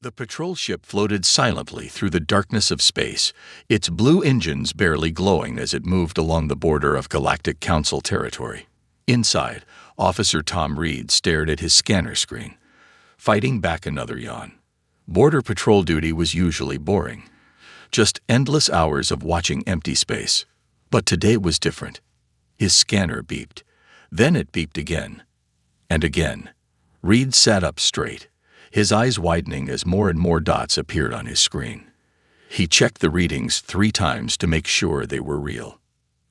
The patrol ship floated silently through the darkness of space, its blue engines barely glowing as it moved along the border of Galactic Council territory. Inside, Officer Tom Reed stared at his scanner screen, fighting back another yawn. Border patrol duty was usually boring, just endless hours of watching empty space. But today was different. His scanner beeped. Then it beeped again. And again. Reed sat up straight, his eyes widening as more and more dots appeared on his screen. He checked the readings 3 times to make sure they were real.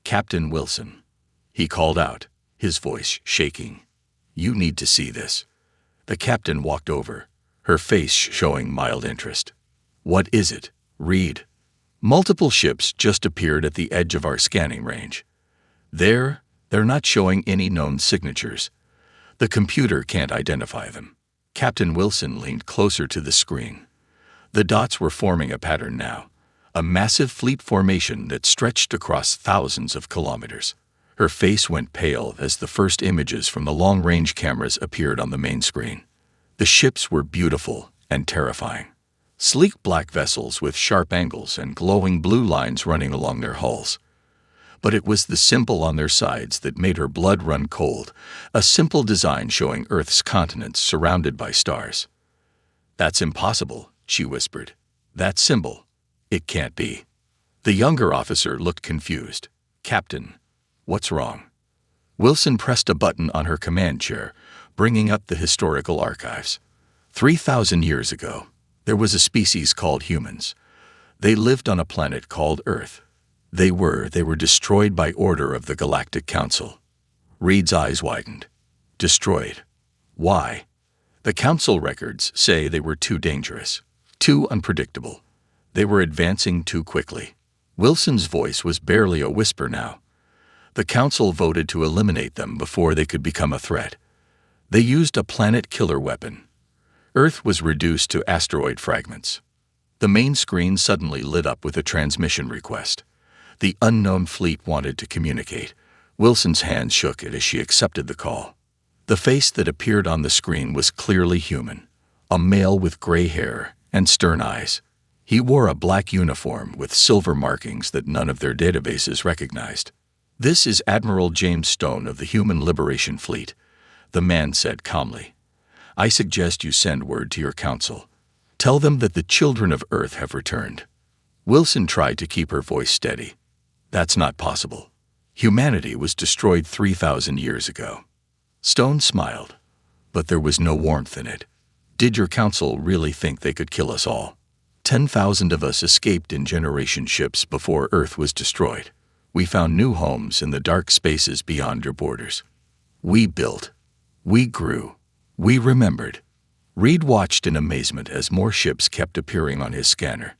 "Captain Wilson," he called out, his voice shaking. "You need to see this." The captain walked over, her face showing mild interest. "What is it, Reed?" "Multiple ships just appeared at the edge of our scanning range. They're not showing any known signatures. The computer can't identify them." Captain Wilson leaned closer to the screen. The dots were forming a pattern now, a massive fleet formation that stretched across thousands of kilometers. Her face went pale as the first images from the long-range cameras appeared on the main screen. The ships were beautiful and terrifying. Sleek black vessels with sharp angles and glowing blue lines running along their hulls. But it was the symbol on their sides that made her blood run cold, a simple design showing Earth's continents surrounded by stars. "That's impossible," she whispered. "That symbol. It can't be." The younger officer looked confused. "Captain, what's wrong?" Wilson pressed a button on her command chair, bringing up the historical archives. 3,000 years ago, there was a species called humans. They lived on a planet called Earth. They were destroyed by order of the Galactic Council. Reed's eyes widened. Destroyed. Why? The Council records say they were too dangerous, too unpredictable. They were advancing too quickly. Wilson's voice was barely a whisper now. The Council voted to eliminate them before they could become a threat. They used a planet-killer weapon. Earth was reduced to asteroid fragments. The main screen suddenly lit up with a transmission request. The unknown fleet wanted to communicate. Wilson's hands shook as she accepted the call. The face that appeared on the screen was clearly human, a male with gray hair and stern eyes. He wore a black uniform with silver markings that none of their databases recognized. "This is Admiral James Stone of the Human Liberation Fleet," the man said calmly. "I suggest you send word to your council. Tell them that the children of Earth have returned." Wilson tried to keep her voice steady. "That's not possible. Humanity was destroyed 3,000 years ago." Stone smiled, but there was no warmth in it. "Did your council really think they could kill us all? 10,000 of us escaped in generation ships before Earth was destroyed. We found new homes in the dark spaces beyond your borders. We built. We grew. We remembered." Reed watched in amazement as more ships kept appearing on his scanner.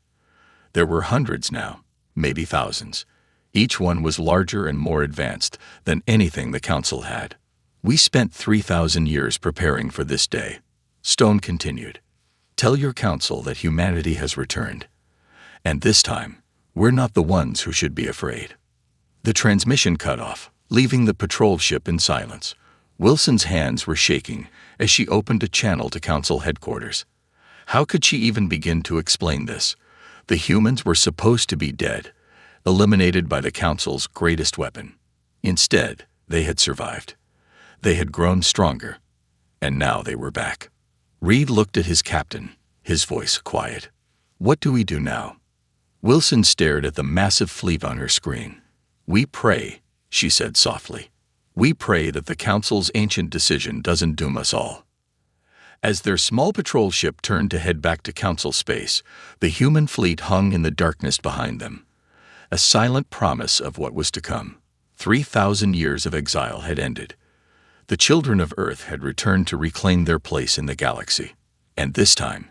There were hundreds now, maybe thousands. Each one was larger and more advanced than anything the Council had. "We spent 3,000 years preparing for this day," Stone continued. "Tell your council that humanity has returned. And this time, we're not the ones who should be afraid." The transmission cut off, leaving the patrol ship in silence. Wilson's hands were shaking as she opened a channel to Council headquarters. How could she even begin to explain this? The humans were supposed to be dead, eliminated by the Council's greatest weapon. Instead, they had survived. They had grown stronger, and now they were back. Reed looked at his captain, his voice quiet. "What do we do now?" Wilson stared at the massive fleet on her screen. "We pray," she said softly. "We pray that the Council's ancient decision doesn't doom us all." As their small patrol ship turned to head back to Council space, the human fleet hung in the darkness behind them. A silent promise of what was to come. 3,000 years of exile had ended. The children of Earth had returned to reclaim their place in the galaxy. And this time,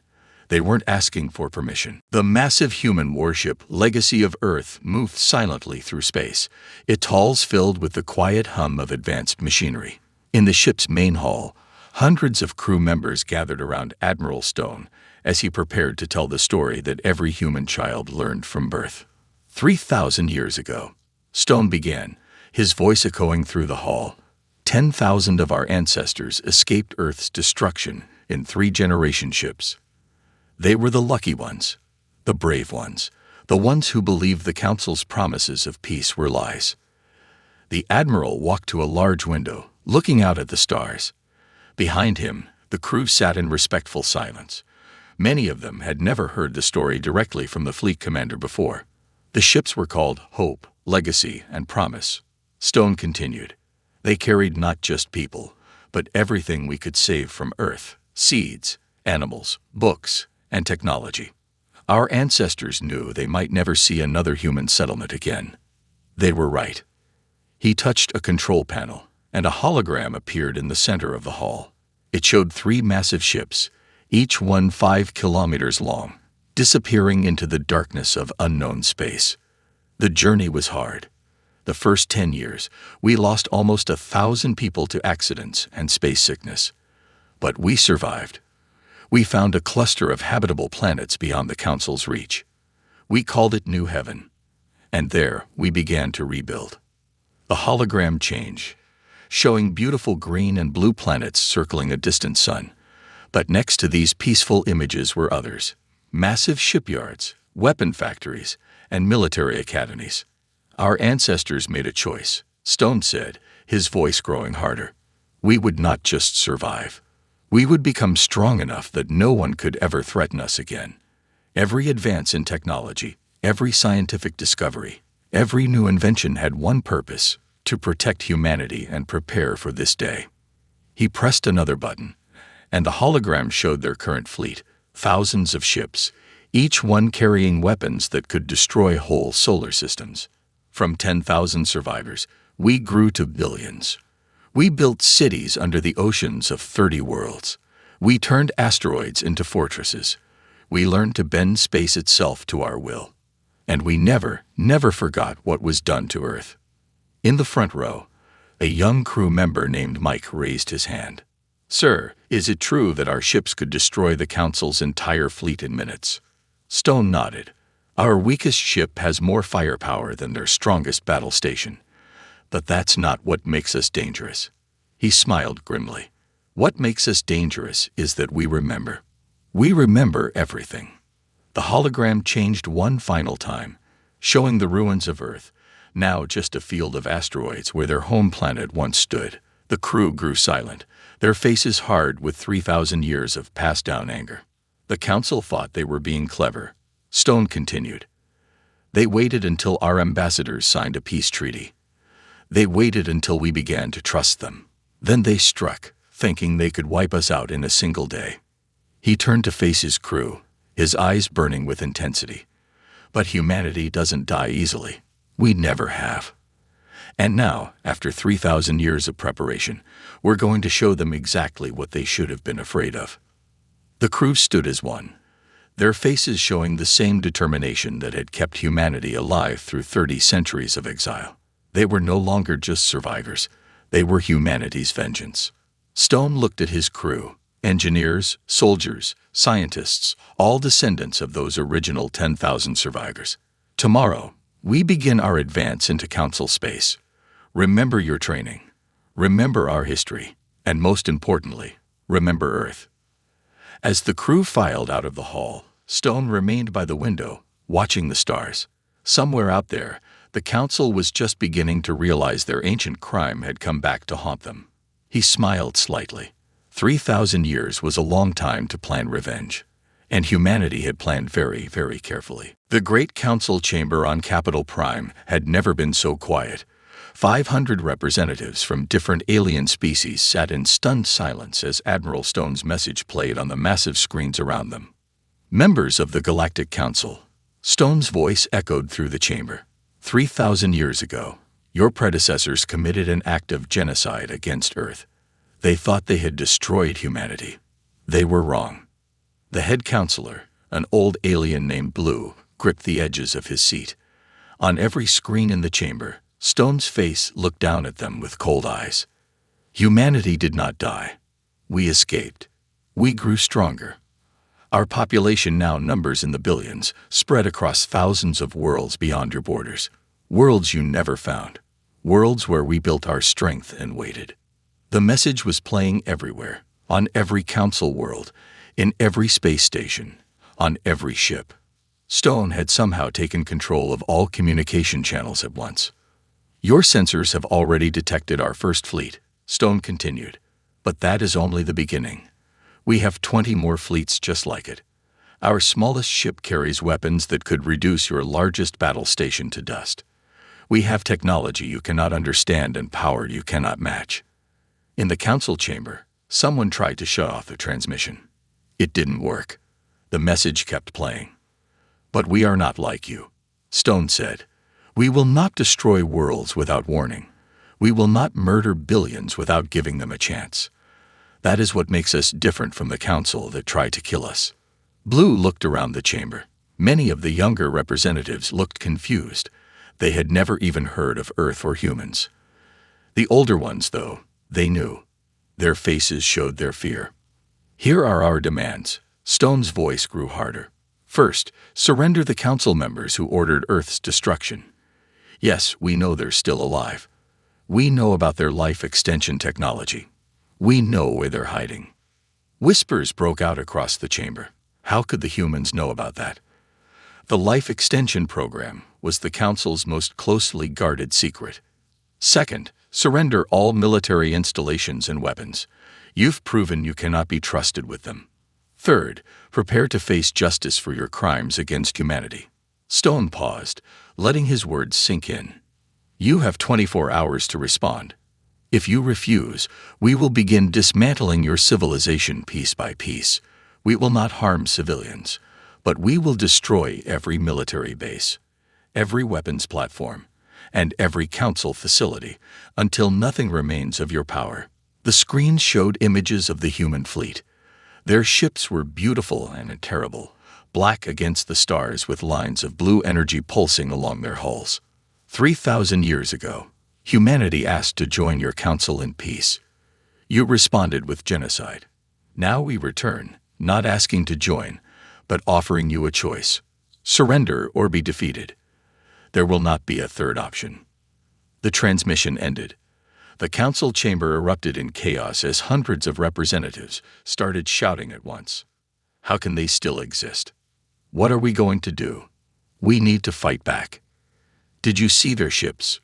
they weren't asking for permission. The massive human warship Legacy of Earth moved silently through space, its halls filled with the quiet hum of advanced machinery. In the ship's main hall, hundreds of crew members gathered around Admiral Stone as he prepared to tell the story that every human child learned from birth. 3,000 years ago, Stone began, his voice echoing through the hall. 10,000 of our ancestors escaped Earth's destruction in 3 generation ships. They were the lucky ones, the brave ones, the ones who believed the Council's promises of peace were lies. The Admiral walked to a large window, looking out at the stars. Behind him, the crew sat in respectful silence. Many of them had never heard the story directly from the fleet commander before. The ships were called Hope, Legacy, and Promise. Stone continued. They carried not just people, but everything we could save from Earth: seeds, animals, books, and technology. Our ancestors knew they might never see another human settlement again. They were right. He touched a control panel, and a hologram appeared in the center of the hall. It showed 3 massive ships, each one 5 kilometers long, disappearing into the darkness of unknown space. The journey was hard. The first 10 years, we lost almost 1,000 people to accidents and space sickness. But we survived. We found a cluster of habitable planets beyond the Council's reach. We called it New Heaven. And there, we began to rebuild. The hologram changed, showing beautiful green and blue planets circling a distant sun. But next to these peaceful images were others: massive shipyards, weapon factories, and military academies. Our ancestors made a choice, Stone said, his voice growing harder. We would not just survive. We would become strong enough that no one could ever threaten us again. Every advance in technology, every scientific discovery, every new invention had one purpose: to protect humanity and prepare for this day. He pressed another button, and the hologram showed their current fleet, thousands of ships, each one carrying weapons that could destroy whole solar systems. From 10,000 survivors, we grew to billions. We built cities under the oceans of 30 worlds. We turned asteroids into fortresses. We learned to bend space itself to our will. And we never forgot what was done to Earth. In the front row, a young crew member named Mike raised his hand. "Sir, is it true that our ships could destroy the Council's entire fleet in minutes?" Stone nodded. "Our weakest ship has more firepower than their strongest battle station. But that's not what makes us dangerous." He smiled grimly. "What makes us dangerous is that we remember. We remember everything." The hologram changed one final time, showing the ruins of Earth, now just a field of asteroids where their home planet once stood. The crew grew silent, their faces hard with 3,000 years of passed-down anger. The Council thought they were being clever. Stone continued. "They waited until our ambassadors signed a peace treaty. They waited until we began to trust them. Then they struck, thinking they could wipe us out in a single day." He turned to face his crew, his eyes burning with intensity. "But humanity doesn't die easily. We never have. And now, after 3,000 years of preparation, we're going to show them exactly what they should have been afraid of." The crew stood as one, their faces showing the same determination that had kept humanity alive through 30 centuries of exile. They were no longer just survivors. They were humanity's vengeance. Stone looked at his crew, engineers, soldiers, scientists, all descendants of those original 10,000 survivors. "Tomorrow, we begin our advance into Council space. Remember your training. Remember our history. And most importantly, remember Earth." As the crew filed out of the hall, Stone remained by the window, watching the stars. Somewhere out there, the Council was just beginning to realize their ancient crime had come back to haunt them. He smiled slightly. 3,000 years was a long time to plan revenge, and humanity had planned very, very carefully. The Great Council chamber on Capital Prime had never been so quiet. 500 representatives from different alien species sat in stunned silence as Admiral Stone's message played on the massive screens around them. "Members of the Galactic Council," Stone's voice echoed through the chamber. 3,000 years ago, your predecessors committed an act of genocide against Earth. They thought they had destroyed humanity. They were wrong. The head counselor, an old alien named Blue, gripped the edges of his seat. On every screen in the chamber, Stone's face looked down at them with cold eyes. Humanity did not die. We escaped. We grew stronger. Our population now numbers in the billions, spread across thousands of worlds beyond your borders. Worlds you never found. Worlds where we built our strength and waited. The message was playing everywhere, on every council world, in every space station, on every ship. Stone had somehow taken control of all communication channels at once. Your sensors have already detected our first fleet, Stone continued. But that is only the beginning. We have 20 more fleets just like it. Our smallest ship carries weapons that could reduce your largest battle station to dust. We have technology you cannot understand and power you cannot match. In the council chamber, someone tried to shut off the transmission. It didn't work. The message kept playing. But we are not like you, Stone said. We will not destroy worlds without warning. We will not murder billions without giving them a chance. That is what makes us different from the council that tried to kill us. Blue looked around the chamber. Many of the younger representatives looked confused. They had never even heard of Earth or humans. The older ones, though, they knew. Their faces showed their fear. Here are our demands. Stone's voice grew harder. First, surrender the council members who ordered Earth's destruction. Yes, we know they're still alive. We know about their life extension technology. We know where they're hiding. Whispers broke out across the chamber. How could the humans know about that? The life extension program was the council's most closely guarded secret. Second, surrender all military installations and weapons. You've proven you cannot be trusted with them. Third, prepare to face justice for your crimes against humanity. Stone paused, letting his words sink in. You have 24 hours to respond. If you refuse, we will begin dismantling your civilization piece by piece. We will not harm civilians, but we will destroy every military base, every weapons platform, and every council facility until nothing remains of your power. The screen showed images of the human fleet. Their ships were beautiful and terrible, black against the stars with lines of blue energy pulsing along their hulls. 3,000 years ago, humanity asked to join your council in peace. You responded with genocide. Now we return, not asking to join, but offering you a choice. Surrender or be defeated. There will not be a third option. The transmission ended. The council chamber erupted in chaos as hundreds of representatives started shouting at once. How can they still exist? What are we going to do? We need to fight back. Did you see their ships?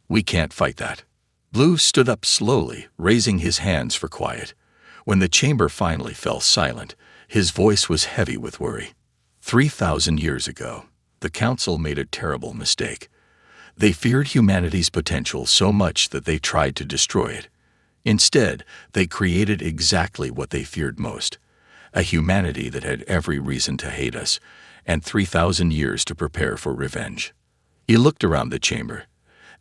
We can't fight that. Blue stood up slowly, raising his hands for quiet. When the chamber finally fell silent, his voice was heavy with worry. 3,000 years ago, the council made a terrible mistake. They feared humanity's potential so much that they tried to destroy it. Instead, they created exactly what they feared most, a humanity that had every reason to hate us, and 3,000 years to prepare for revenge. He looked around the chamber,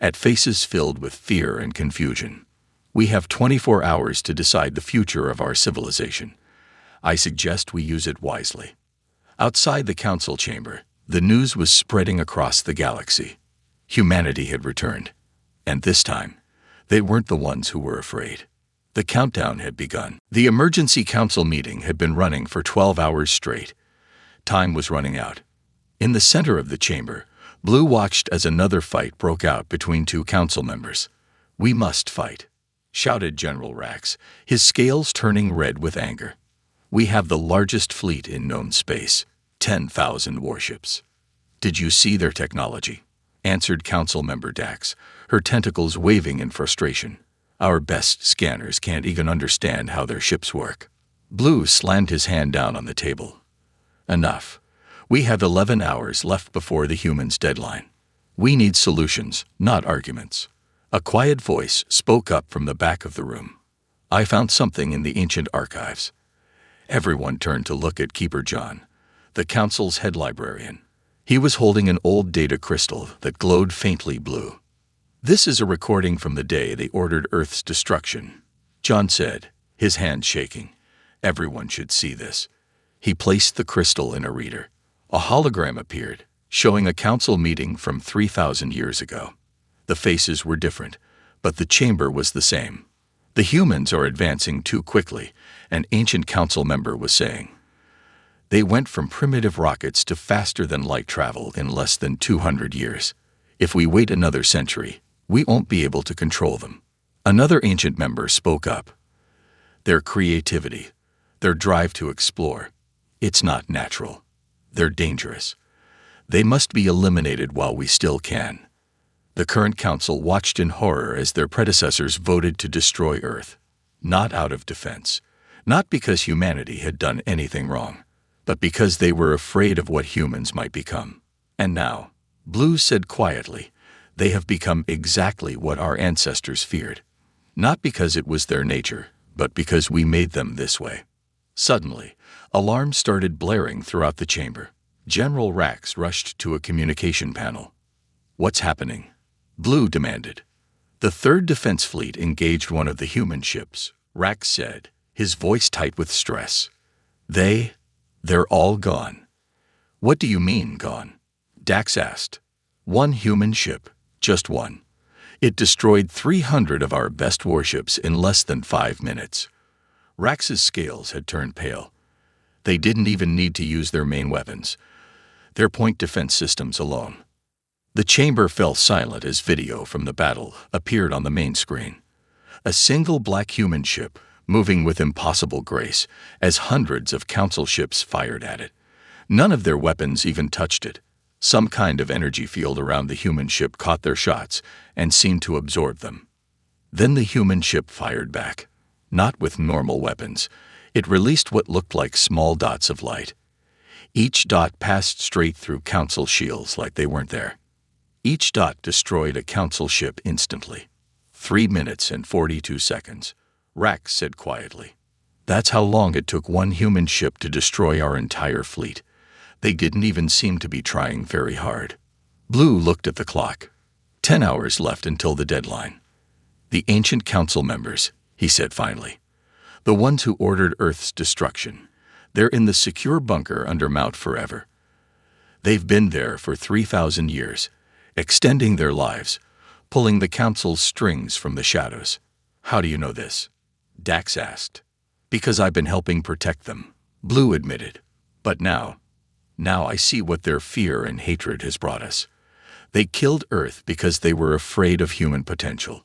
at faces filled with fear and confusion. We have 24 hours to decide the future of our civilization. I suggest we use it wisely. Outside the council chamber, the news was spreading across the galaxy. Humanity had returned, and this time, they weren't the ones who were afraid. The countdown had begun. The emergency council meeting had been running for 12 hours straight. Time was running out. In the center of the chamber, Blue watched as another fight broke out between two council members. "We must fight," shouted General Rax, his scales turning red with anger. "We have the largest fleet in known space, 10,000 warships." "Did you see their technology?" answered Council Member Dax, her tentacles waving in frustration. "Our best scanners can't even understand how their ships work." Blue slammed his hand down on the table. "Enough. We have 11 hours left before the humans' deadline. We need solutions, not arguments." A quiet voice spoke up from the back of the room. "I found something in the ancient archives." Everyone turned to look at Keeper John, the council's head librarian. He was holding an old data crystal that glowed faintly blue. "This is a recording from the day they ordered Earth's destruction," John said, his hand shaking. "Everyone should see this." He placed the crystal in a reader. A hologram appeared, showing a council meeting from 3,000 years ago. The faces were different, but the chamber was the same. "The humans are advancing too quickly," an ancient council member was saying. "They went from primitive rockets to faster-than-light travel in less than 200 years. If we wait another century, we won't be able to control them." Another ancient member spoke up. "Their creativity, their drive to explore, it's not natural. They're dangerous. They must be eliminated while we still can. The current council watched in horror as their predecessors voted to destroy Earth. Not out of defense. Not because humanity had done anything wrong, but because they were afraid of what humans might become. And now, Blue said quietly, they have become exactly what our ancestors feared. Not because it was their nature, but because we made them this way. Suddenly, alarms started blaring throughout the chamber. General Rax rushed to a communication panel. "What's happening?" Blue demanded. "The 3rd Defense Fleet engaged one of the human ships," Rax said, his voice tight with stress. They're all gone." "What do you mean, gone?" Dax asked. "One human ship, just one. It destroyed 300 of our best warships in less than 5 minutes." Rax's scales had turned pale. They didn't even need to use their main weapons, their point defense systems alone. The chamber fell silent as video from the battle appeared on the main screen. A single black human ship, moving with impossible grace, as hundreds of council ships fired at it. None of their weapons even touched it. Some kind of energy field around the human ship caught their shots and seemed to absorb them. Then the human ship fired back. Not with normal weapons. It released what looked like small dots of light. Each dot passed straight through council shields like they weren't there. Each dot destroyed a council ship instantly. 3 minutes and 42 seconds, Rax said quietly. That's how long it took one human ship to destroy our entire fleet. They didn't even seem to be trying very hard. Blue looked at the clock. 10 hours left until the deadline. "The ancient council members," he said finally. "The ones who ordered Earth's destruction. They're in the secure bunker under Mount Forever. They've been there for 3,000 years, extending their lives, pulling the council's strings from the shadows." "How do you know this?" Dax asked. "Because I've been helping protect them," Blue admitted. "But now I see what their fear and hatred has brought us. They killed Earth because they were afraid of human potential.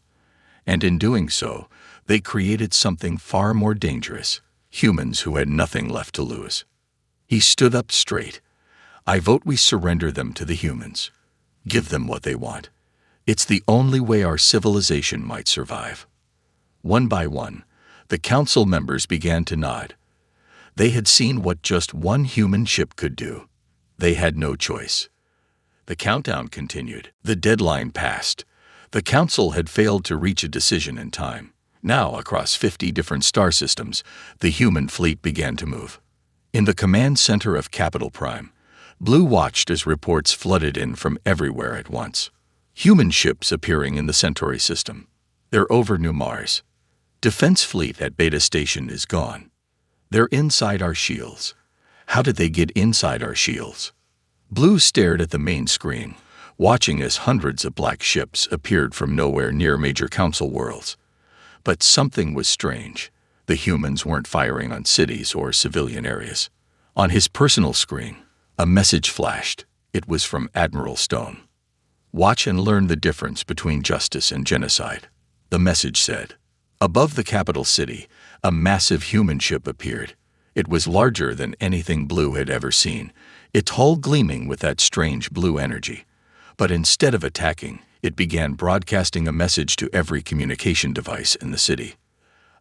And in doing so, they created something far more dangerous, humans who had nothing left to lose." He stood up straight. "I vote we surrender them to the humans. Give them what they want. It's the only way our civilization might survive." One by one, the council members began to nod. They had seen what just one human ship could do. They had no choice. The countdown continued. The deadline passed. The council had failed to reach a decision in time. Now, across 50 different star systems, the human fleet began to move. In the command center of Capital Prime, Blue watched as reports flooded in from everywhere at once. Human ships appearing in the Centauri system. They're over New Mars. Defense fleet at Beta Station is gone. They're inside our shields. How did they get inside our shields? Blue stared at the main screen, watching as hundreds of black ships appeared from nowhere near major council worlds. But something was strange. The humans weren't firing on cities or civilian areas. On his personal screen, a message flashed. It was from Admiral Stone. "Watch and learn the difference between justice and genocide," the message said. Above the capital city, a massive human ship appeared. It was larger than anything Blue had ever seen, its hull gleaming with that strange blue energy. But instead of attacking, it began broadcasting a message to every communication device in the city.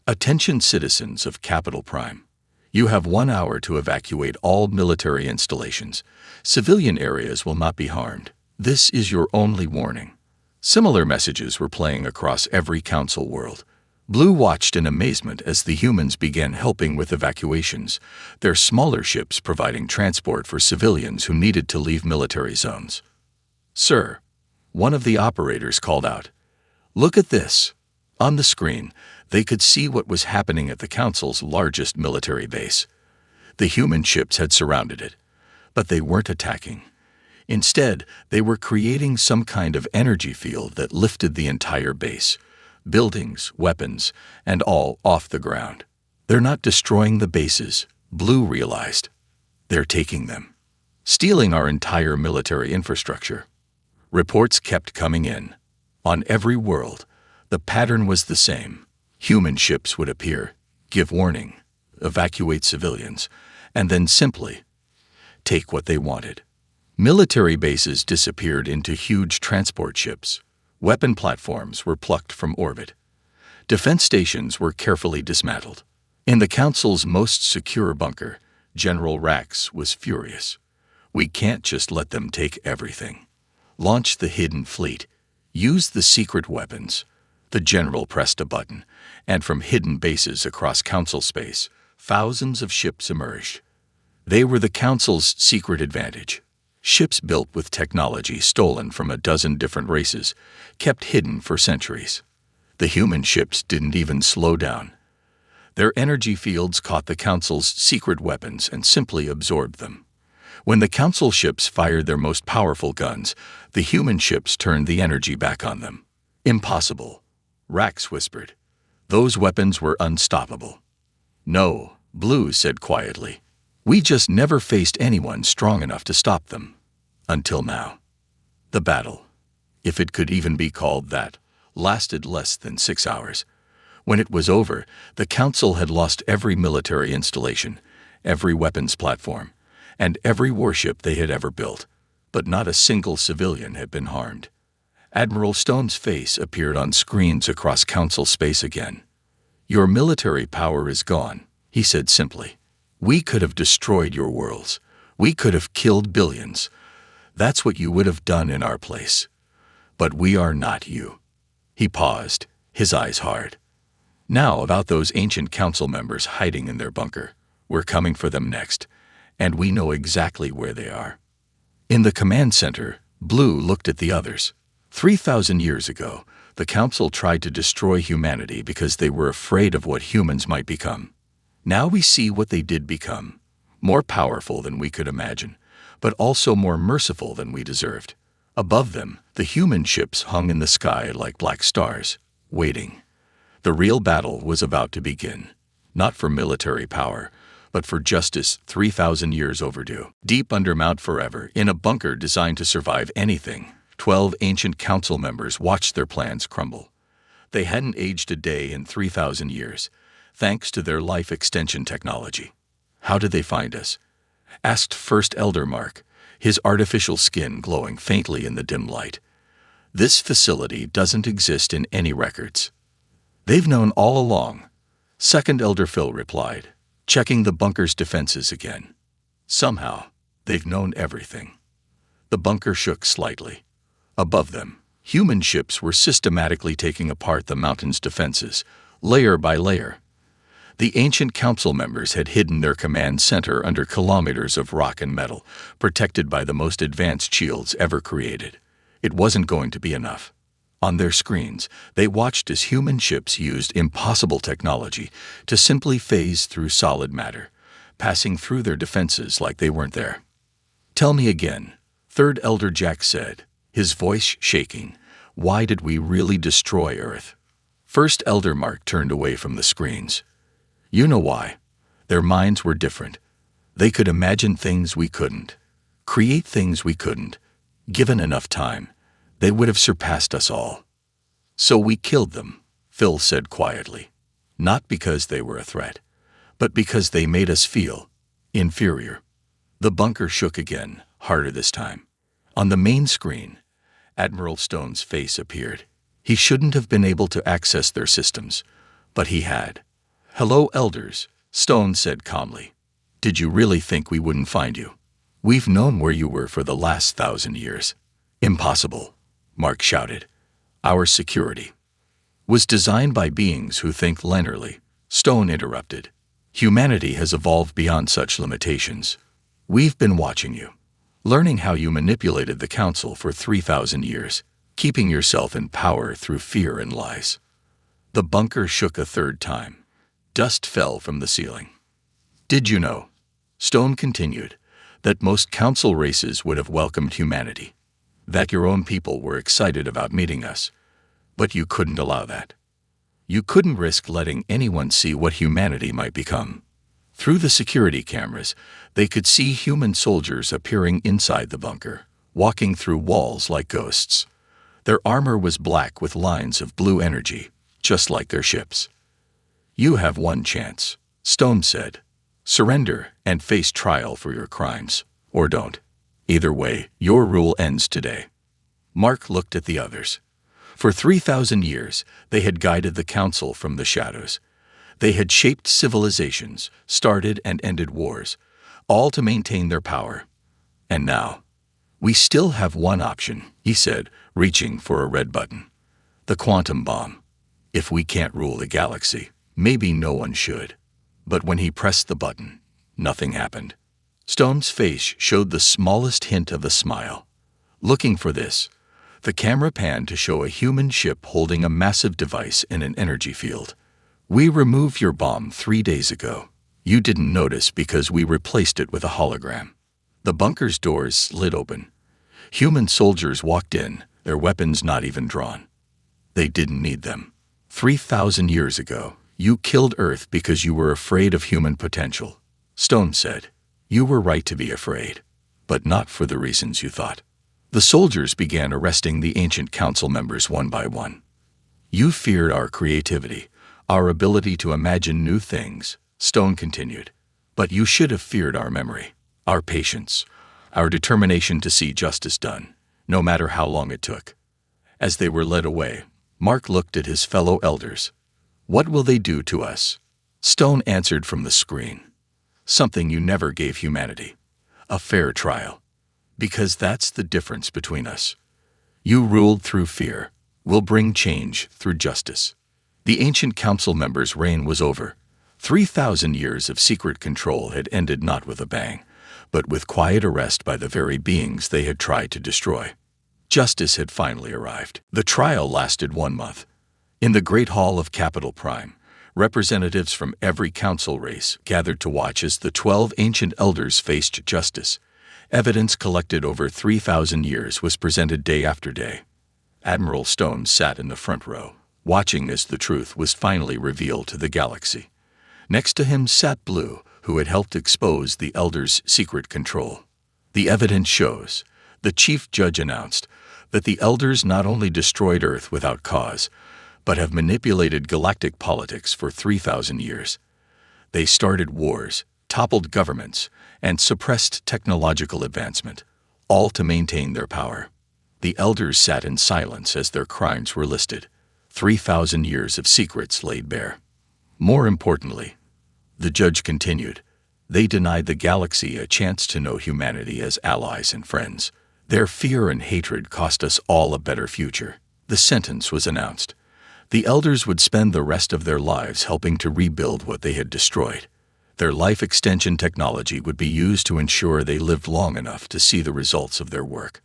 "Attention citizens of Capital Prime. You have 1 hour to evacuate all military installations. Civilian areas will not be harmed. This is your only warning." Similar messages were playing across every council world. Blue watched in amazement as the humans began helping with evacuations, their smaller ships providing transport for civilians who needed to leave military zones. "Sir," one of the operators called out, "look at this." On the screen, they could see what was happening at the council's largest military base. The human ships had surrounded it, but they weren't attacking. Instead, they were creating some kind of energy field that lifted the entire base. Buildings, weapons, and all off the ground. They're not destroying the bases, Blue realized. They're taking them. Stealing our entire military infrastructure. Reports kept coming in. On every world, the pattern was the same. Human ships would appear, give warning, evacuate civilians, and then simply take what they wanted. Military bases disappeared into huge transport ships. Weapon platforms were plucked from orbit. Defense stations were carefully dismantled. In the Council's most secure bunker, General Rax was furious. We can't just let them take everything. Launch the hidden fleet. Use the secret weapons. The general pressed a button, and from hidden bases across Council space, thousands of ships emerged. They were the Council's secret advantage. Ships built with technology stolen from a dozen different races, kept hidden for centuries. The human ships didn't even slow down. Their energy fields caught the Council's secret weapons and simply absorbed them. When the Council ships fired their most powerful guns, the human ships turned the energy back on them. Impossible, Rax whispered. Those weapons were unstoppable. No, Blue said quietly. We just never faced anyone strong enough to stop them. Until now. The battle, if it could even be called that, lasted less than 6 hours. When it was over, the Council had lost every military installation, every weapons platform, and every warship they had ever built, but not a single civilian had been harmed. Admiral Stone's face appeared on screens across Council space again. Your military power is gone, he said simply. We could have destroyed your worlds. We could have killed billions. That's what you would have done in our place. But we are not you. He paused, his eyes hard. Now about those ancient Council members hiding in their bunker. We're coming for them next, and we know exactly where they are. In the command center, Blue looked at the others. 3,000 years ago, the Council tried to destroy humanity because they were afraid of what humans might become. Now we see what they did become. More powerful than we could imagine, but also more merciful than we deserved. Above them, the human ships hung in the sky like black stars, waiting. The real battle was about to begin, not for military power, but for justice 3,000 years overdue. Deep under Mount Forever, in a bunker designed to survive anything, 12 ancient Council members watched their plans crumble. They hadn't aged a day in 3,000 years, thanks to their life extension technology. How did they find us? Asked First Elder Mark, his artificial skin glowing faintly in the dim light. This facility doesn't exist in any records. They've known all along, Second Elder Phil replied, checking the bunker's defenses again. Somehow, they've known everything. The bunker shook slightly. Above them, human ships were systematically taking apart the mountain's defenses, layer by layer. The ancient Council members had hidden their command center under kilometers of rock and metal, protected by the most advanced shields ever created. It wasn't going to be enough. On their screens, they watched as human ships used impossible technology to simply phase through solid matter, passing through their defenses like they weren't there. Tell me again, Third Elder Jack said, his voice shaking. Why did we really destroy Earth? First Elder Mark turned away from the screens. You know why. Their minds were different. They could imagine things we couldn't, create things we couldn't. Given enough time, they would have surpassed us all. So we killed them, Phil said quietly. Not because they were a threat, but because they made us feel inferior. The bunker shook again, harder this time. On the main screen, Admiral Stone's face appeared. He shouldn't have been able to access their systems, but he had. Hello, Elders, Stone said calmly. Did you really think we wouldn't find you? We've known where you were for the last 1,000 years. Impossible, Mark shouted. Our security was designed by beings who think linearly, Stone interrupted. Humanity has evolved beyond such limitations. We've been watching you, learning how you manipulated the Council for 3,000 years, keeping yourself in power through fear and lies. The bunker shook a third time. Dust fell from the ceiling. Did you know, Stone continued, that most Council races would have welcomed humanity? That your own people were excited about meeting us, but you couldn't allow that. You couldn't risk letting anyone see what humanity might become. Through the security cameras, they could see human soldiers appearing inside the bunker, walking through walls like ghosts. Their armor was black with lines of blue energy, just like their ships. You have one chance, Stone said. Surrender and face trial for your crimes, or don't. Either way, your rule ends today." Mark looked at the others. For 3,000 years, they had guided the council from the shadows. They had shaped civilizations, started and ended wars, all to maintain their power. And now, "We still have one option," he said, reaching for a red button. "The quantum bomb. If we can't rule the galaxy, maybe no one should." But when he pressed the button, nothing happened. Stone's face showed the smallest hint of a smile. Looking for this, the camera panned to show a human ship holding a massive device in an energy field. "We removed your bomb 3 days ago. You didn't notice because we replaced it with a hologram." The bunker's doors slid open. Human soldiers walked in, their weapons not even drawn. They didn't need them. 3,000 years ago, you killed Earth because you were afraid of human potential. Stone said, "You were right to be afraid, but not for the reasons you thought." The soldiers began arresting the ancient council members one by one. "You feared our creativity, our ability to imagine new things," Stone continued. "But you should have feared our memory, our patience, our determination to see justice done, no matter how long it took." As they were led away, Mark looked at his fellow elders. "What will they do to us?" Stone answered from the screen. "Something you never gave humanity. A fair trial. Because that's the difference between us. You ruled through fear. We'll bring change through justice." The ancient council members' reign was over. 3,000 years of secret control had ended not with a bang, but with quiet arrest by the very beings they had tried to destroy. Justice had finally arrived. The trial lasted 1 month. In the Great Hall of Capital Prime, representatives from every council race gathered to watch as the 12 ancient elders faced justice. Evidence collected over 3,000 years was presented day after day. Admiral Stone sat in the front row, watching as the truth was finally revealed to the galaxy. Next to him sat Blue, who had helped expose the elders' secret control. "The evidence shows," the chief judge announced, "that the elders not only destroyed Earth without cause, but have manipulated galactic politics for 3,000 years. They started wars, toppled governments, and suppressed technological advancement, all to maintain their power." The elders sat in silence as their crimes were listed. 3,000 years of secrets laid bare. More importantly, the judge continued, they denied the galaxy a chance to know humanity as allies and friends. Their fear and hatred cost us all a better future. The sentence was announced. The elders would spend the rest of their lives helping to rebuild what they had destroyed. Their life extension technology would be used to ensure they lived long enough to see the results of their work.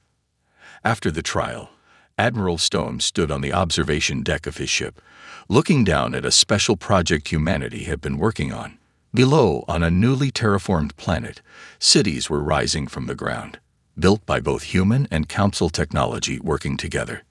After the trial, Admiral Stone stood on the observation deck of his ship, looking down at a special project humanity had been working on. Below, on a newly terraformed planet, cities were rising from the ground, built by both human and council technology working together.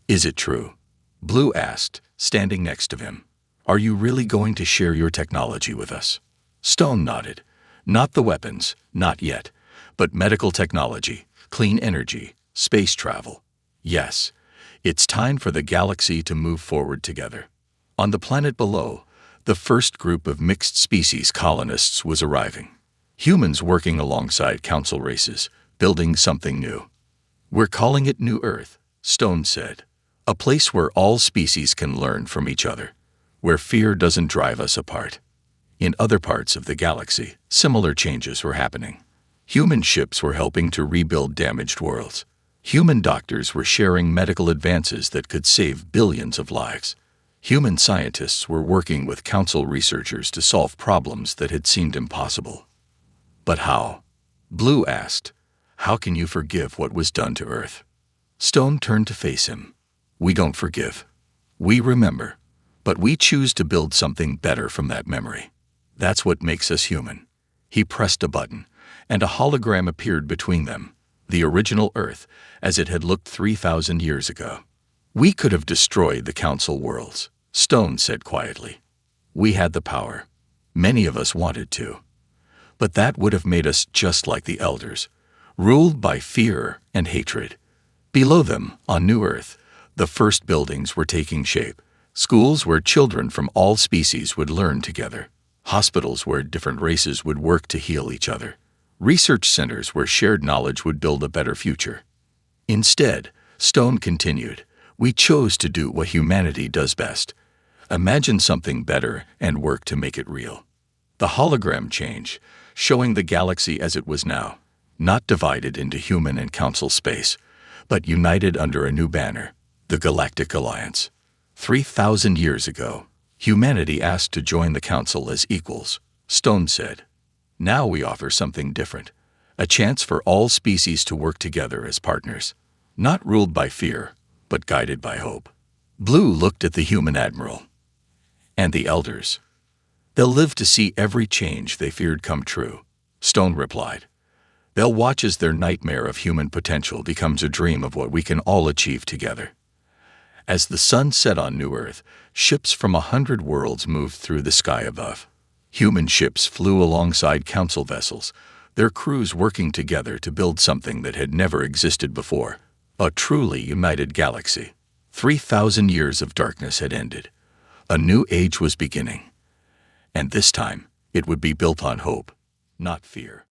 "Is it true?" Blue asked, standing next to him. "Are you really going to share your technology with us?" Stone nodded. "Not the weapons, not yet, but medical technology, clean energy, space travel. Yes, it's time for the galaxy to move forward together." On the planet below, the first group of mixed species colonists was arriving. Humans working alongside council races, building something new. "We're calling it New Earth," Stone said. "A place where all species can learn from each other, where fear doesn't drive us apart." In other parts of the galaxy, similar changes were happening. Human ships were helping to rebuild damaged worlds. Human doctors were sharing medical advances that could save billions of lives. Human scientists were working with council researchers to solve problems that had seemed impossible. "But how?" Blue asked. "How can you forgive what was done to Earth?" Stone turned to face him. "We don't forgive. We remember. But we choose to build something better from that memory. That's what makes us human." He pressed a button, and a hologram appeared between them, the original Earth, as it had looked 3,000 years ago. "We could have destroyed the council worlds," Stone said quietly. "We had the power. Many of us wanted to. But that would have made us just like the elders, ruled by fear and hatred." Below them, on New Earth, the first buildings were taking shape. Schools where children from all species would learn together. Hospitals where different races would work to heal each other. research centers where shared knowledge would build a better future. Instead, Stone continued, we chose to do what humanity does best. Imagine something better and work to make it real. The hologram changed, showing the galaxy as it was now, not divided into human and council space, but united under a new banner, the Galactic Alliance. 3,000 years ago, humanity asked to join the council as equals. Stone said, now we offer something different, a chance for all species to work together as partners, not ruled by fear, but guided by hope. Blue looked at the human admiral. And the elders. They'll live to see every change they feared come true, Stone replied. They'll watch as their nightmare of human potential becomes a dream of what we can all achieve together. As the sun set on New Earth, ships from 100 worlds moved through the sky above. Human ships flew alongside council vessels, their crews working together to build something that had never existed before, a truly united galaxy. 3,000 years of darkness had ended. A new age was beginning. And this time, it would be built on hope, not fear.